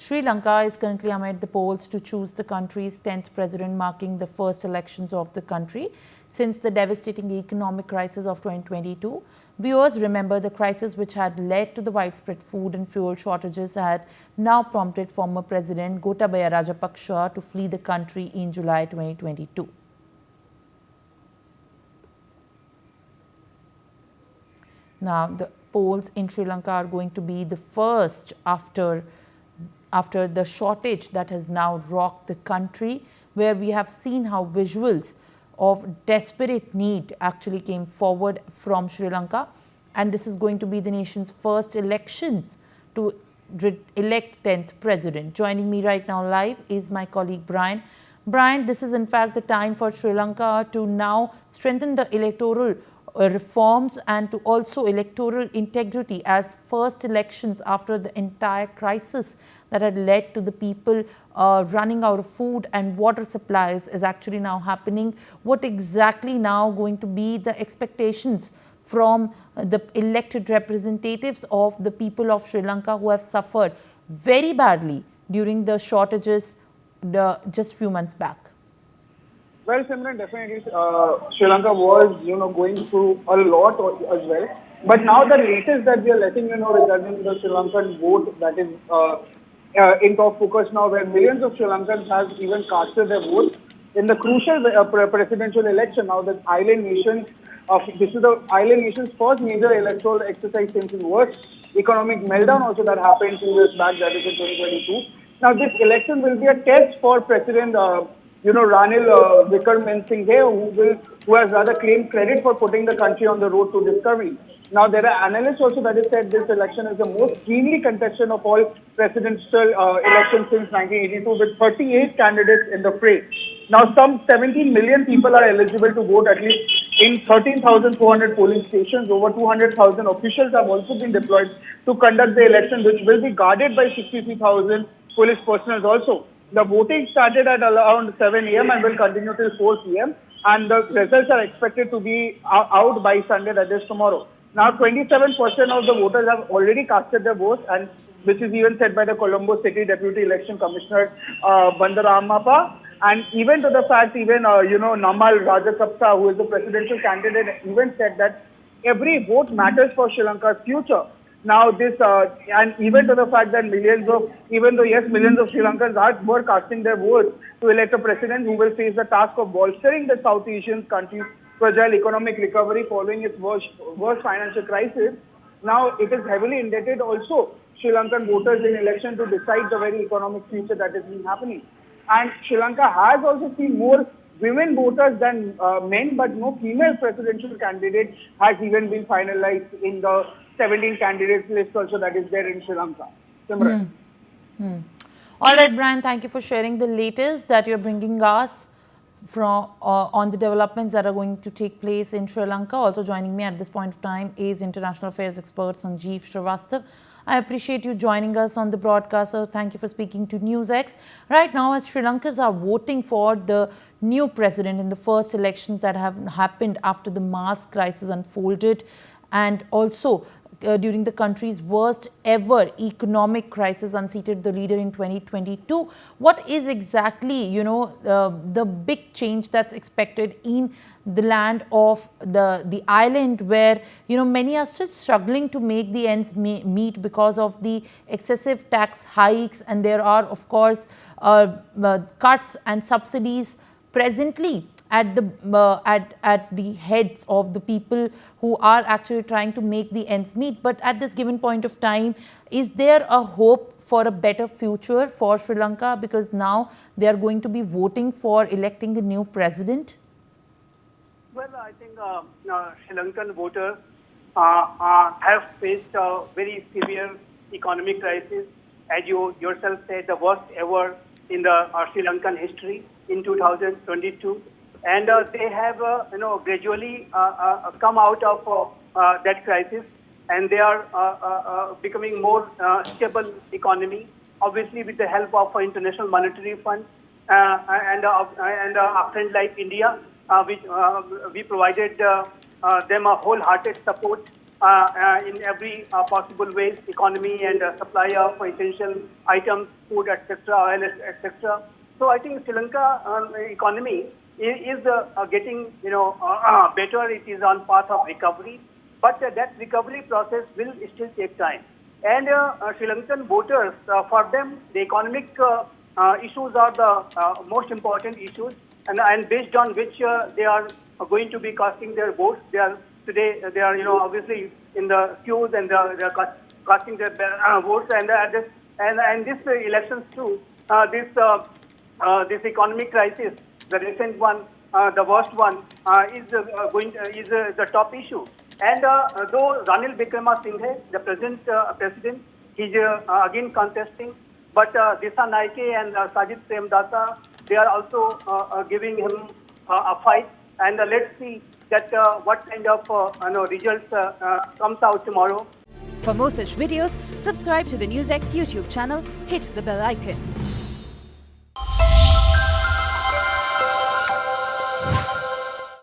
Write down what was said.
Sri Lanka is currently amid the polls to choose the country's 10th president, marking the first elections of the country since the devastating economic crisis of 2022. Viewers remember the crisis which had led to the widespread food and fuel shortages had now prompted former President Gotabaya Rajapaksa to flee the country in July 2022. Now, the polls in Sri Lanka are going to be the first after the shortage that has now rocked the country, where we have seen how visuals of desperate need actually came forward from Sri Lanka. And this is going to be the nation's first elections to elect 10th president. Joining me right now live is my colleague Brian. Brian, this is in fact the time for Sri Lanka to now strengthen the electoral reforms and to also electoral integrity as first elections after the entire crisis that had led to the people running out of food and water supplies is actually now happening. What exactly now going to be the expectations from the elected representatives of the people of Sri Lanka who have suffered very badly during the shortages just few months back? Well, Simran, definitely Sri Lanka was, going through a lot as well. But now the latest that we are letting you know regarding the Sri Lankan vote that is in top focus now, where millions of Sri Lankans have even casted their vote in the crucial presidential election. Now the island nation, this is the island nation's first major electoral exercise since the worst economic meltdown also that happened 2 years back, that is in 2022. Now this election will be a test for President Ranil Wickremesinghe, who has rather claimed credit for putting the country on the road to discovery. Now, there are analysts also that have said this election is the most keenly contested of all presidential elections since 1982, with 38 candidates in the fray. Now, some 17 million people are eligible to vote, at least in 13,400 polling stations. Over 200,000 officials have also been deployed to conduct the election, which will be guarded by 63,000 police personnel also. The voting started at around 7 a.m. and will continue till 4 p.m. And the results are expected to be out by Sunday, that is tomorrow. Now, 27% of the voters have already casted their votes, and which is even said by the Colombo City Deputy Election Commissioner Bandaramappa. And even to the fact, Namal Rajapaksa, who is the presidential candidate, even said that every vote matters for Sri Lanka's future. Now this, and even to the fact that millions of Sri Lankans were casting their votes to elect a president who will face the task of bolstering the South Asian country's fragile economic recovery following its worst financial crisis. Now it is heavily indebted also Sri Lankan voters in election to decide the very economic future that has been happening. And Sri Lanka has also seen more women voters than men, but no female presidential candidate has even been finalized in the 17 candidates list also that is there in Sri Lanka. Simran. All right, Brian, thank you for sharing the latest that you're bringing us from on the developments that are going to take place in Sri Lanka. Also joining me at this point of time is international affairs expert Sanjeev Srivastav. I appreciate you joining us on the broadcast. So thank you for speaking to NewsX. Right now, as Sri Lankans are voting for the new president in the first elections that have happened after the mass crisis unfolded, and also during the country's worst ever economic crisis unseated the leader in 2022. What is exactly, the big change that's expected in the land of the island where, many are still struggling to make the ends meet because of the excessive tax hikes, and there are, of course, cuts and subsidies presently at the heads of the people who are actually trying to make the ends meet. But at this given point of time, is there a hope for a better future for Sri Lanka, because now they are going to be voting for electing a new president? Well, I think Sri Lankan voters have faced a very severe economic crisis. As you yourself said, the worst ever in the Sri Lankan history in 2022. And they have, gradually come out of that crisis, and they are becoming more stable economy. Obviously, with the help of International Monetary Fund and a friend like India, which we provided them a wholehearted support in every possible ways, economy and supply of essential items, food, etc., oil, etc. So I think Sri Lanka economy is getting better. It is on path of recovery, but that recovery process will still take time. And Sri Lankan voters, for them, the economic issues are the most important issues, and based on which they are going to be casting their votes. They are obviously in the queues and they are casting their votes. And this elections too, this economic crisis, the recent one, the worst one, is the top issue. And though Ranil Wickremesinghe, the president, he's again contesting, but Disa Naike and Sajid Premdasa, they are also giving him a fight. And let's see that what kind of results comes out tomorrow. For more such videos, subscribe to the NewsX YouTube channel, hit the bell icon.